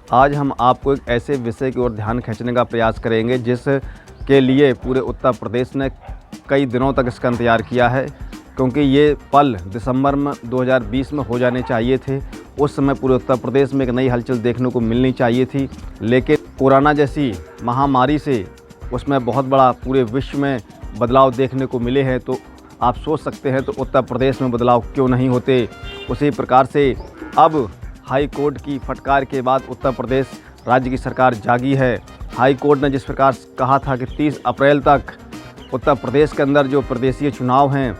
आज हम आपको एक ऐसे विषय की ओर ध्यान खींचने का प्रयास करेंगे जिसके लिए पूरे उत्तर प्रदेश ने कई दिनों तक इसका इंतज़ार किया है, क्योंकि ये पल दिसंबर में 2020 में हो जाने चाहिए थे। उस समय पूरे उत्तर प्रदेश में एक नई हलचल देखने को मिलनी चाहिए थी, लेकिन कोरोना जैसी महामारी से उसमें बहुत बड़ा पूरे विश्व में बदलाव देखने को मिले हैं। तो आप सोच सकते हैं तो उत्तर प्रदेश में बदलाव क्यों नहीं होते। उसी प्रकार से अब हाई कोर्ट की फटकार के बाद उत्तर प्रदेश राज्य की सरकार जागी है। हाई कोर्ट ने जिस प्रकार कहा था कि 30 अप्रैल तक उत्तर प्रदेश के अंदर जो प्रदेशीय चुनाव हैं,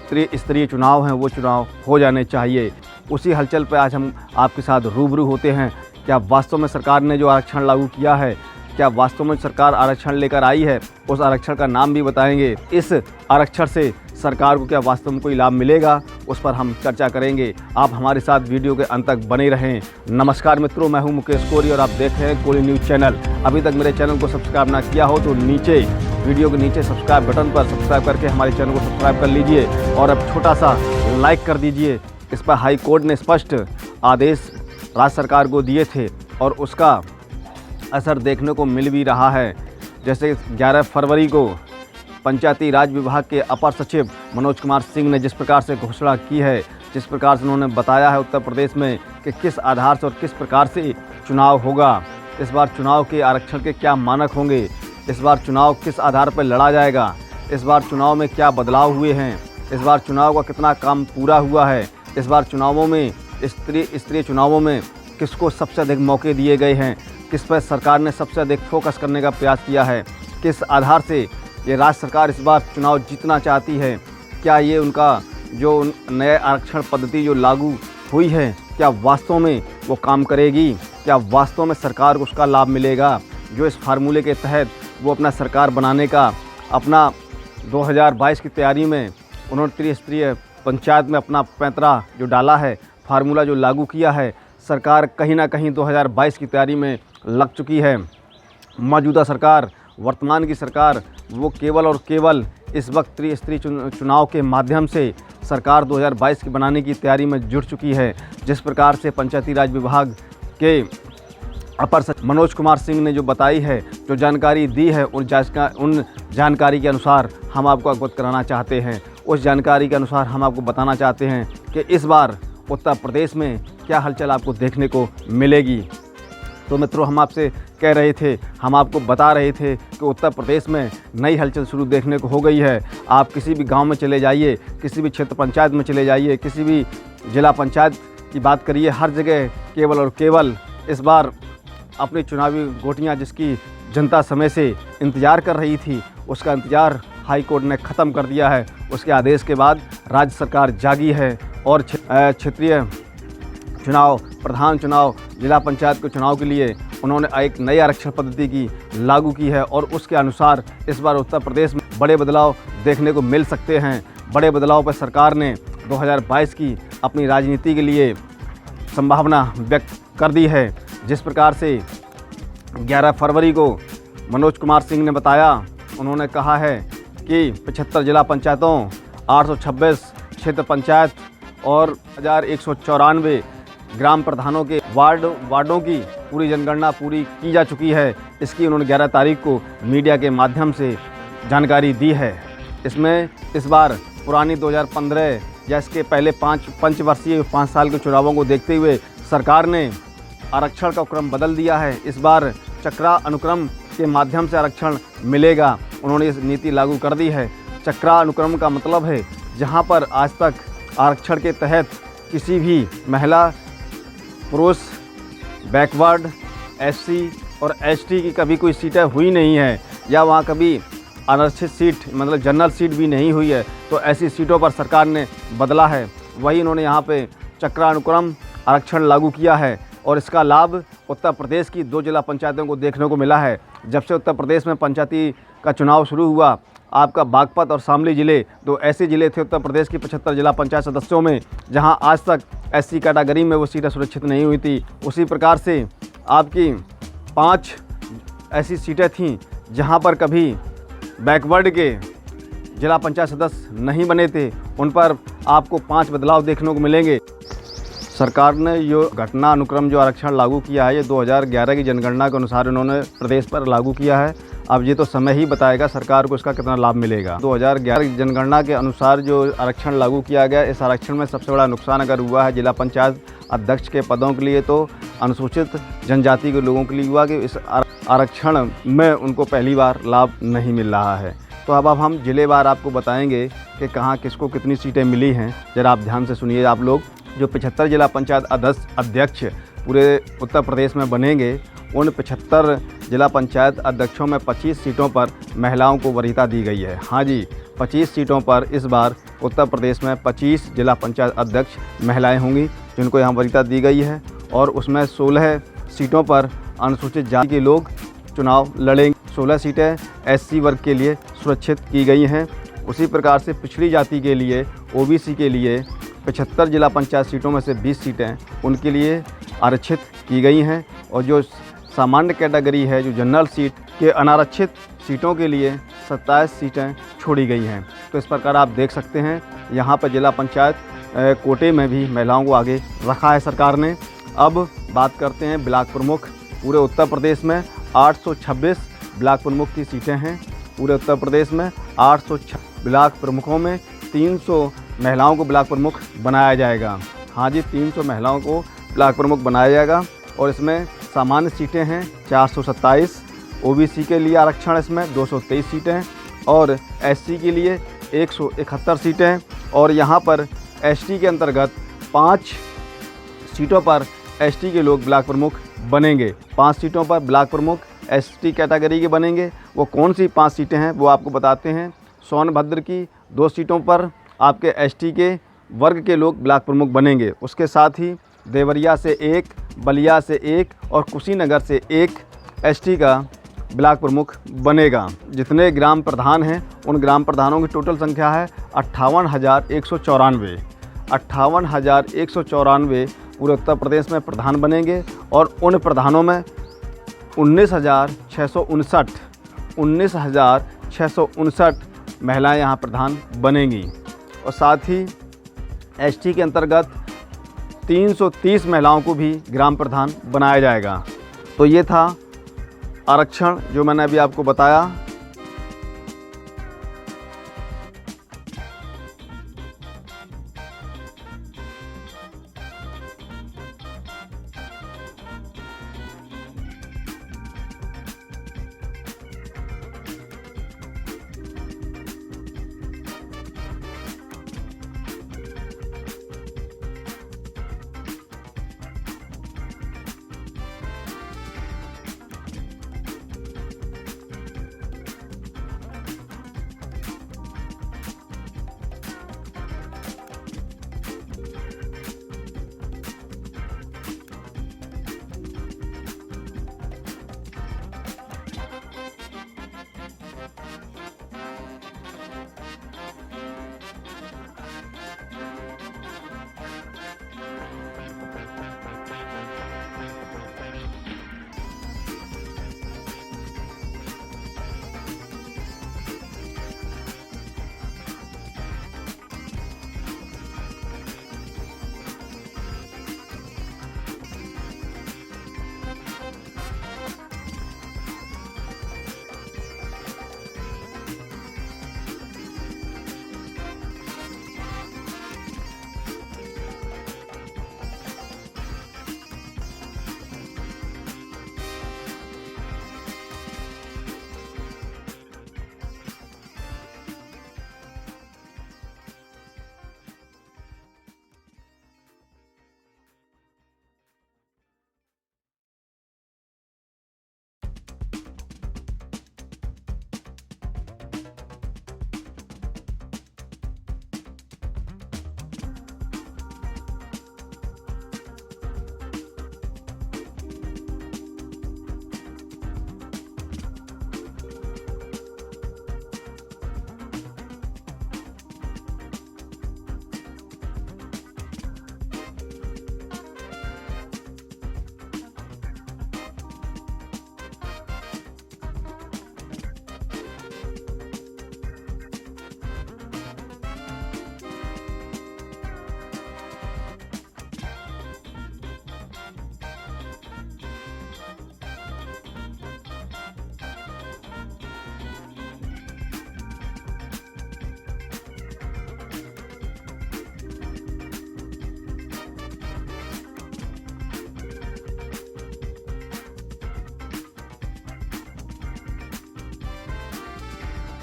त्रिस्तरीय चुनाव हैं, वो चुनाव हो जाने चाहिए। उसी हलचल पर आज हम आपके साथ रूबरू होते हैं। क्या वास्तव में सरकार ने जो आरक्षण लागू किया है, क्या वास्तव में सरकार आरक्षण लेकर आई है, उस आरक्षण का नाम भी बताएंगे। इस आरक्षण से सरकार को क्या वास्तव में कोई लाभ मिलेगा, उस पर हम चर्चा करेंगे। आप हमारे साथ वीडियो के अंत तक बने रहें। नमस्कार मित्रों, मैं हूं मुकेश कोरी और आप देख रहे हैं कोरी न्यूज़ चैनल। अभी तक मेरे चैनल को सब्सक्राइब ना किया हो तो नीचे वीडियो के नीचे सब्सक्राइब बटन पर सब्सक्राइब करके हमारे चैनल को सब्सक्राइब कर लीजिए और अब छोटा सा लाइक कर दीजिए। इस पर हाई कोर्ट ने स्पष्ट आदेश राज्य सरकार को दिए थे और उसका असर देखने को मिल भी रहा है। जैसे 11 फरवरी को पंचायती राज विभाग के अपर सचिव मनोज कुमार सिंह ने जिस प्रकार से घोषणा की है, जिस प्रकार से उन्होंने बताया है उत्तर प्रदेश में कि किस आधार से और किस प्रकार से चुनाव होगा, इस बार चुनाव के आरक्षण के क्या मानक होंगे, इस बार चुनाव किस आधार पर लड़ा जाएगा, इस बार चुनाव में क्या बदलाव हुए हैं, इस बार चुनाव का कितना काम पूरा हुआ है, इस बार चुनावों में स्तरीय चुनावों में किसको सबसे अधिक मौके दिए गए हैं, किस पर सरकार ने सबसे अधिक फोकस करने का प्रयास किया है, किस आधार से ये राज्य सरकार इस बार चुनाव जीतना चाहती है, क्या ये उनका जो नए आरक्षण पद्धति जो लागू हुई है, क्या वास्तव में वो काम करेगी, क्या वास्तव में सरकार को उसका लाभ मिलेगा। जो इस फार्मूले के तहत वो अपना सरकार बनाने का अपना 2022 की तैयारी में उन्होंने त्रिस्तरीय पंचायत में अपना पैंतरा जो डाला है, फार्मूला जो लागू किया है, सरकार कहीं ना कहीं 2022 की तैयारी में लग चुकी है। मौजूदा सरकार, वर्तमान की सरकार, वो केवल और केवल इस वक्त त्रिस्तरीय चुनाव के माध्यम से सरकार 2022 की बनाने की तैयारी में जुट चुकी है। जिस प्रकार से पंचायती राज विभाग के अपर सचिव मनोज कुमार सिंह ने जो बताई है, जो जानकारी दी है, उन जानकारी के अनुसार हम आपको अवगत कराना चाहते हैं। उस जानकारी के अनुसार हम आपको बताना चाहते हैं कि इस बार उत्तर प्रदेश में क्या हलचल आपको देखने को मिलेगी। तो मित्रों, हम आपसे कह रहे थे, हम आपको बता रहे थे कि उत्तर प्रदेश में नई हलचल शुरू देखने को हो गई है। आप किसी भी गांव में चले जाइए, किसी भी क्षेत्र पंचायत में चले जाइए, किसी भी जिला पंचायत की बात करिए, हर जगह केवल और केवल इस बार अपनी चुनावी गोटियां जिसकी जनता समय से इंतज़ार कर रही थी, उसका इंतज़ार हाई कोर्ट ने ख़त्म कर दिया है। उसके आदेश के बाद राज्य सरकार जागी है और क्षेत्रीय चुनाव, प्रधान चुनाव, जिला पंचायत के चुनाव के लिए उन्होंने एक नई आरक्षण पद्धति की लागू की है और उसके अनुसार इस बार उत्तर प्रदेश में बड़े बदलाव देखने को मिल सकते हैं। बड़े बदलाव पर सरकार ने 2022 की अपनी राजनीति के लिए संभावना व्यक्त कर दी है। जिस प्रकार से 11 फरवरी को मनोज कुमार सिंह ने बताया, उन्होंने कहा है कि 75 जिला पंचायतों, 826 क्षेत्र पंचायत और 1194 ग्राम प्रधानों के वार्डों की पूरी जनगणना पूरी की जा चुकी है। इसकी उन्होंने 11 तारीख को मीडिया के माध्यम से जानकारी दी है। इसमें इस बार पुरानी 2015 या इसके पहले पंचवर्षीय 5 साल के चुनावों को देखते हुए सरकार ने आरक्षण का क्रम बदल दिया है। इस बार चक्रा अनुक्रम के माध्यम से आरक्षण मिलेगा। उन्होंने इस नीति लागू कर दी है। चक्रा अनुक्रम का मतलब है जहां पर आज तक आरक्षण के तहत किसी भी महिला, पुरुष, बैकवर्ड, एससी और एसटी की कभी कोई सीटें हुई नहीं है या वहाँ कभी आरक्षित सीट मतलब जनरल सीट भी नहीं हुई है, तो ऐसी सीटों पर सरकार ने बदला है। वही इन्होंने यहाँ पे चक्रानुक्रम आरक्षण लागू किया है और इसका लाभ उत्तर प्रदेश की 2 जिला पंचायतों को देखने को मिला है। जब से उत्तर प्रदेश में पंचायती का चुनाव शुरू हुआ, आपका बागपत और शामली ज़िले 2 ऐसे ज़िले थे उत्तर प्रदेश की 75 जिला पंचायत सदस्यों में जहां आज तक एससी कैटेगरी में वो सीटें सुरक्षित नहीं हुई थी। उसी प्रकार से आपकी 5 ऐसी सीटें थीं जहां पर कभी बैकवर्ड के जिला पंचायत सदस्य नहीं बने थे, उन पर आपको 5 बदलाव देखने को मिलेंगे। सरकार ने जो घटना अनुक्रम जो आरक्षण लागू किया है, ये 2011 की जनगणना के अनुसार इन्होंने प्रदेश पर लागू किया है। अब ये तो समय ही बताएगा सरकार को इसका कितना लाभ मिलेगा। 2011 की जनगणना के अनुसार जो आरक्षण लागू किया गया, इस आरक्षण में सबसे बड़ा नुकसान अगर हुआ है जिला पंचायत अध्यक्ष के पदों के लिए, तो अनुसूचित जनजाति के लोगों के लिए हुआ कि इस आरक्षण में उनको पहली बार लाभ नहीं मिल रहा है। तो अब हम जिलेवार आपको बताएंगे कि कहाँ किसको कितनी सीटें मिली हैं। ज़रा आप ध्यान से सुनिए। आप लोग जो 75 जिला पंचायत अध्यक्ष पूरे उत्तर प्रदेश में बनेंगे, उन 75 जिला पंचायत अध्यक्षों में 25 सीटों पर महिलाओं को वरीयता दी गई है। हाँ जी, 25 सीटों पर इस बार उत्तर प्रदेश में 25 जिला पंचायत अध्यक्ष महिलाएं होंगी जिनको यहाँ वरीयता दी गई है। और उसमें 16 सीटों पर अनुसूचित जाति के लोग चुनाव लड़ेंगे। 16 सीटें SC वर्ग के लिए सुरक्षित की गई हैं। उसी प्रकार से पिछड़ी जाति के लिए, OBC के लिए 75 जिला पंचायत सीटों में से 20 सीटें उनके लिए आरक्षित की गई हैं। और जो सामान्य कैटेगरी है, जो जनरल सीट के अनारक्षित सीटों के लिए 27 सीटें छोड़ी गई हैं। तो इस प्रकार आप देख सकते हैं यहाँ पर जिला पंचायत कोटे में भी महिलाओं को आगे रखा है सरकार ने। अब बात करते हैं ब्लॉक प्रमुख। पूरे उत्तर प्रदेश में 826 ब्लॉक प्रमुख की सीटें हैं। पूरे उत्तर प्रदेश में 806 ब्लॉक प्रमुखों में 300 महिलाओं को ब्लॉक प्रमुख बनाया जाएगा। हाँ जी, 300 महिलाओं को ब्लॉक प्रमुख बनाया जाएगा। और इसमें सामान्य सीटें हैं 427, OBC के लिए आरक्षण इसमें 223 सीटें और SC के लिए 171 सीटें। और यहाँ पर ST के अंतर्गत 5 सीटों पर ST के लोग ब्लॉक प्रमुख बनेंगे। 5 सीटों पर ब्लॉक प्रमुख ST कैटेगरी के बनेंगे। वो कौन सी 5 सीटें हैं वो आपको बताते हैं। सोनभद्र की 2 सीटों पर आपके ST के वर्ग के लोग ब्लॉक प्रमुख बनेंगे। उसके साथ ही देवरिया से 1, बलिया से 1 और कुशीनगर से 1 ST का ब्लॉक प्रमुख बनेगा। जितने ग्राम प्रधान हैं उन ग्राम प्रधानों की टोटल संख्या है 58,194। 58,194 पूरे उत्तर प्रदेश में प्रधान बनेंगे। और उन प्रधानों में 19,659 महिलाएं यहाँ प्रधान बनेंगी। और साथ ही ST के अंतर्गत 330 महिलाओं को भी ग्राम प्रधान बनाया जाएगा। तो ये था आरक्षण जो मैंने अभी आपको बताया।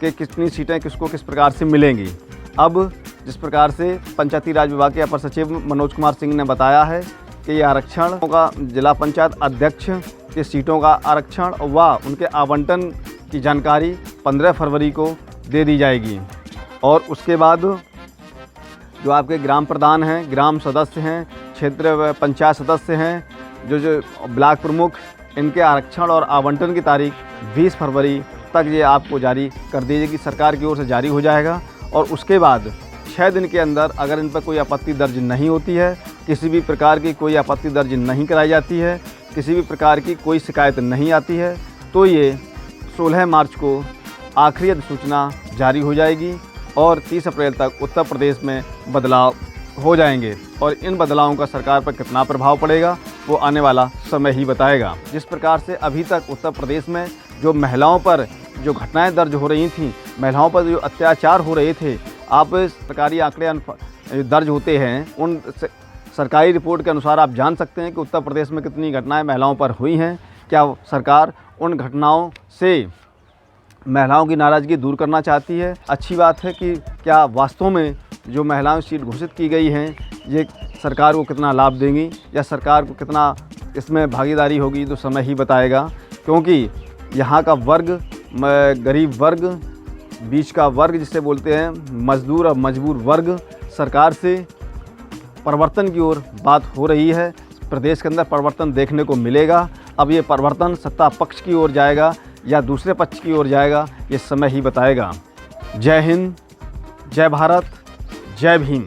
कि कितनी सीटें किसको किस प्रकार से मिलेंगी। अब जिस प्रकार से पंचायती राज विभाग के अपर सचिव मनोज कुमार सिंह ने बताया है कि ये आरक्षण का जिला पंचायत अध्यक्ष के सीटों का आरक्षण व उनके आवंटन की जानकारी 15 फरवरी को दे दी जाएगी। और उसके बाद जो आपके ग्राम प्रधान हैं, ग्राम सदस्य हैं, क्षेत्र पंचायत सदस्य हैं, जो ब्लॉक प्रमुख, इनके आरक्षण और आवंटन की तारीख 20 फरवरी तक ये आपको जारी कर दी जाएगी, सरकार की ओर से जारी हो जाएगा। और उसके बाद 6 दिन के अंदर अगर इन पर कोई आपत्ति दर्ज नहीं होती है, किसी भी प्रकार की कोई आपत्ति दर्ज नहीं कराई जाती है, किसी भी प्रकार की कोई शिकायत नहीं आती है, तो ये 16 मार्च को आखिरी अधिसूचना जारी हो जाएगी और 30 अप्रैल तक उत्तर प्रदेश में बदलाव हो जाएंगे। और इन बदलावों का सरकार पर कितना प्रभाव पड़ेगा वो आने वाला समय ही बताएगा। जिस प्रकार से अभी तक उत्तर प्रदेश में जो महिलाओं पर जो घटनाएं दर्ज हो रही थीं, महिलाओं पर जो अत्याचार हो रहे थे, आप सरकारी आंकड़े दर्ज होते हैं, उन सरकारी रिपोर्ट के अनुसार आप जान सकते हैं कि उत्तर प्रदेश में कितनी घटनाएं महिलाओं पर हुई हैं। क्या सरकार उन घटनाओं से महिलाओं की नाराज़गी दूर करना चाहती है? अच्छी बात है कि क्या वास्तव में जो महिलाओं सीट घोषित की गई हैं ये सरकार को कितना लाभ देंगी या सरकार को कितना इसमें भागीदारी होगी, तो समय ही बताएगा। क्योंकि यहाँ का वर्ग, गरीब वर्ग, बीच का वर्ग जिसे बोलते हैं, मजदूर और मजबूर वर्ग, सरकार से परिवर्तन की ओर बात हो रही है। प्रदेश के अंदर परिवर्तन देखने को मिलेगा। अब ये परिवर्तन सत्ता पक्ष की ओर जाएगा या दूसरे पक्ष की ओर जाएगा, ये समय ही बताएगा। जय हिंद, जय भारत, जय भीम।